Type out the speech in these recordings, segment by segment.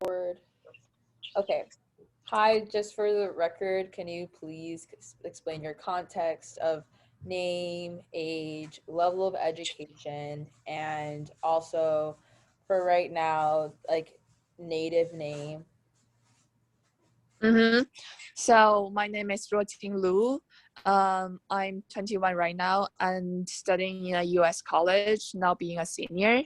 Word. Okay. Hi, just for the record, can you please explain your context of name, age, level of education, and also for right now, like native name? Mm-hmm. So my name is Ruoting Lu. I'm 21 right now and studying in a US college, now being a senior.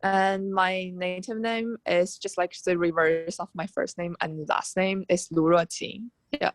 And my native name is just like the reverse of my first name, and last name is Lu Ruoting. Yeah.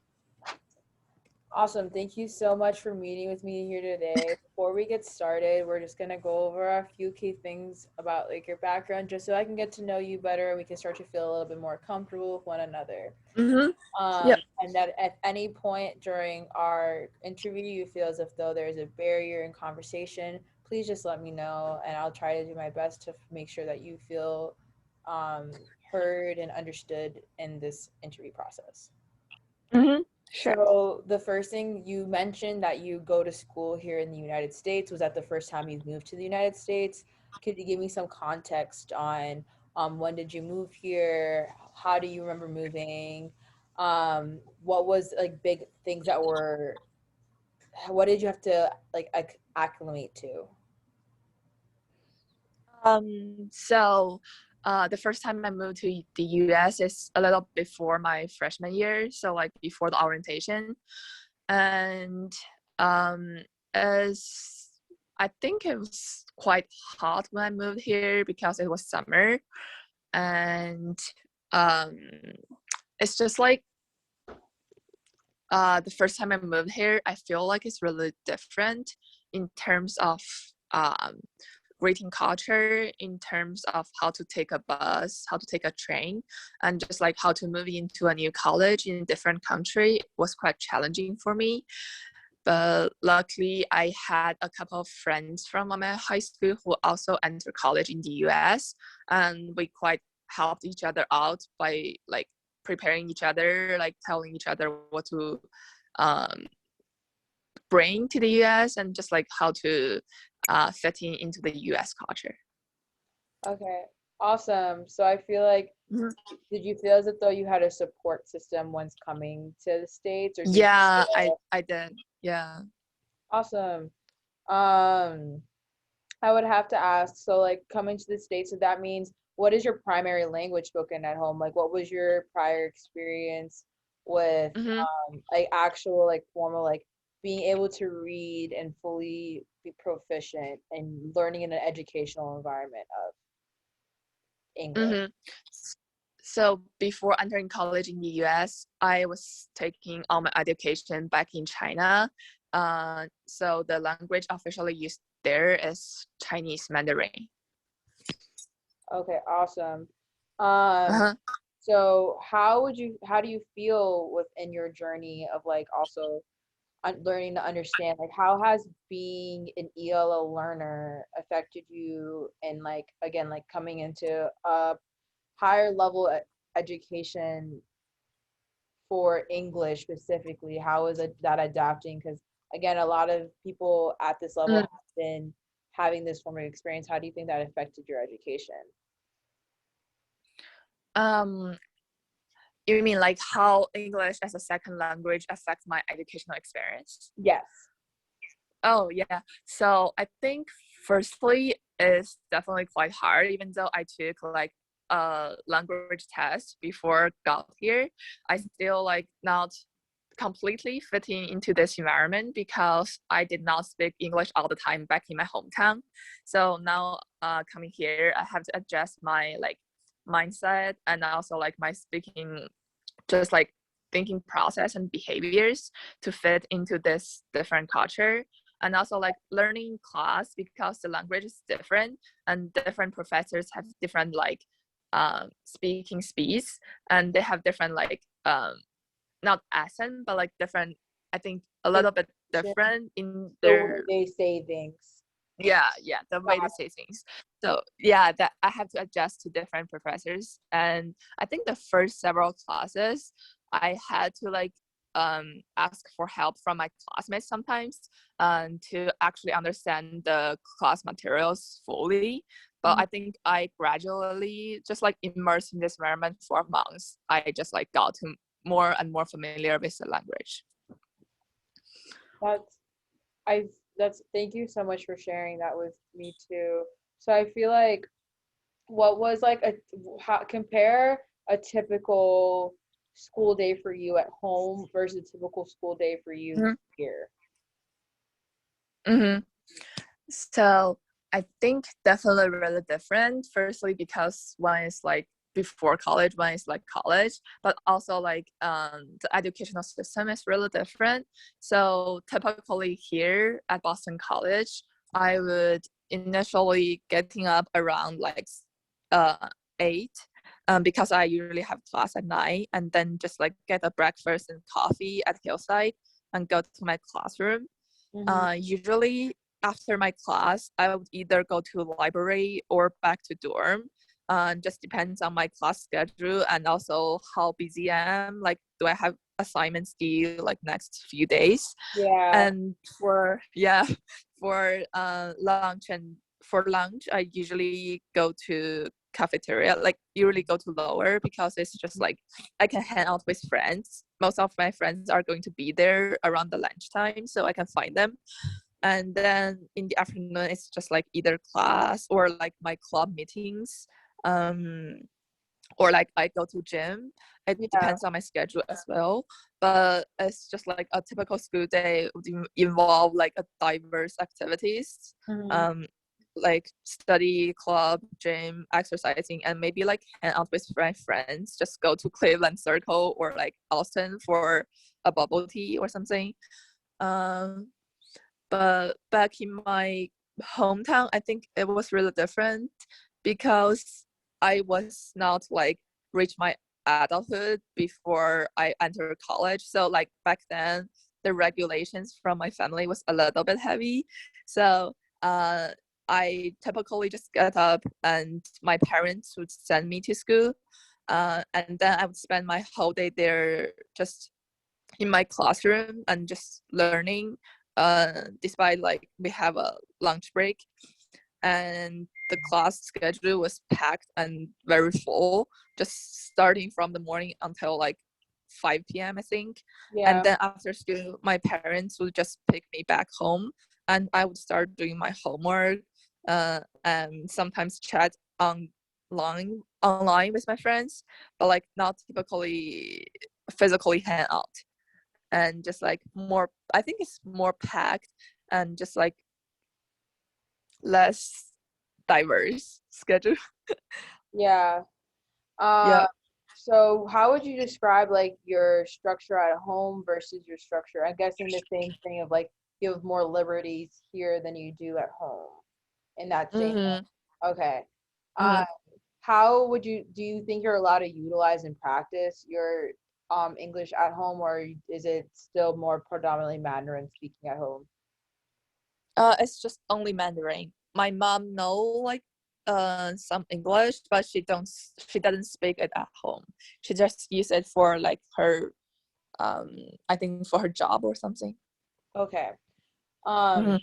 Awesome. Thank you so much for meeting with me here today. Before we get started, we're just going to go over a few key things about like your background just so I can get to know you better and we can start to feel a little bit more comfortable with one another. Mm-hmm. Yep. And that at any point during our interview you feel as if though there's a barrier in conversation, please just let me know and I'll try to do my best to make sure that you feel um, heard and understood in this interview process. Mm-hmm. Sure. So the first thing you mentioned that you go to school here in the United States, was that the first time you've moved to the United States? Could you give me some context on when did you move here? How do you remember moving? What was like big things that were what did you have to like acclimate to? So the first time I moved to the US is a little before my freshman year, so like before the orientation. And um, as I think it was quite hot when I moved here because it was summer, and um, it's just like the first time I moved here, I feel like it's really different in terms of um, greeting culture, in terms of how to take a bus, how to take a train, and just like how to move into a new college in a different country was quite challenging for me. But luckily, I had a couple of friends from my high school who also entered college in the US, and we quite helped each other out by like preparing each other, like telling each other what to um, bring to the US and just like how to fit in into the US culture. Okay, awesome. So I feel like Mhm. did you feel as if though you had a support system once coming to the States or did you Yeah, I feel I did. Yeah. awesome? Um, I would have to ask, so like coming to the States, so that means what is your primary language spoken at home? Like what was your prior experience with Hmm. like actual like formal like being able to read and fully be proficient and learning in an educational environment of English? Hmm. So before entering college in the US, I was taking all my education back in China. So the language officially used there is Chinese Mandarin. Okay, awesome. Um, Uh-huh. so how do you feel within your journey of like also learning to understand like how has being an ELL learner affected you and like again like coming into a higher level education for English specifically? How is it that adapting? Because again, a lot of people at this level Mm. have been having this form of experience. How do you think that affected your education? Um, you mean like how English as a second language affects my educational experience? Yes. Oh yeah. So I think firstly it's definitely quite hard, even though I took like a language test before got here. I still like not completely fitting into this environment because I did not speak English all the time back in my hometown. So now coming here, I have to adjust my like mindset and also like my speaking, just like thinking process and behaviors to fit into this different culture. And also like learning class because the language is different and different professors have different like speaking speeds, and they have different like not accent but like different, I think a little bit Intonation, different in the way their, they say things. yeah, the way they say things. So yeah, that I have to adjust to different professors. And I think the first several classes I had to like ask for help from my classmates sometimes to actually understand the class materials fully. But Mhm. I think I gradually just like immersed in this environment for months. I just like got to more and more familiar with the language. That's I that's thank you so much for sharing that with me too. So I feel like what was like compare a typical school day for you at home versus a typical school day for you Mm-hmm. here. Mm-hmm. So I think definitely really different. Firstly, because one is like before college, one is like college, but also like the educational system is really different. So typically here at Boston College, I would initially getting up around like 8, because I usually have class at 9, and then just like get a breakfast and coffee at Hillside and go to my classroom. Mm-hmm. Usually after my class, I would either go to the library or back to dorm. Just depends on my class schedule and also how busy I am. Like, do I have assignments due like next few days? Yeah. And for for lunch and for lunch, I usually go to cafeteria. Like, usually go to lower because it's just like I can hang out with friends. Most of my friends are going to be there around the lunchtime, so I can find them. And then in the afternoon it's just like either class or like my club meetings, um or like I go to gym. It Yeah. depends on my schedule as well, but it's just like a typical school day would involve like a diverse activities, Mm-hmm. um like study, club, gym, exercising, and maybe like hang out with my friends, just go to Cleveland Circle or like Austin for a bubble tea or something. um but back in my hometown, I think it was really different because I was not like reach my adulthood before I entered college. So like back then, the regulations from my family was a little bit heavy. So uh, I typically just get up and my parents would send me to school. And then I would spend my whole day there just in my classroom and just learning, despite like we have a lunch break, and the class schedule was packed and very full, just starting from the morning until like 5 p.m. I think. And Yeah. then after school my parents would just pick me back home and I would start doing my homework, and sometimes chat online with my friends, but like not typically physically hang out. And just like more, I think it's more packed and just like less diverse schedule. Yeah. Uh, Yeah. so how would you describe like your structure at home versus your structure? I'm guessing the same thing of like you have more liberties here than you do at home in that same Mm-hmm. way. Okay. Uh, Mm-hmm. how would you do you think you're allowed to utilize and practice your English at home, or is it still more predominantly Mandarin speaking at home? It's just only Mandarin. My mom know like some English, but she doesn't speak it at home. She just use it for like her, um I think for her job or something. Okay. Um, Mm-hmm.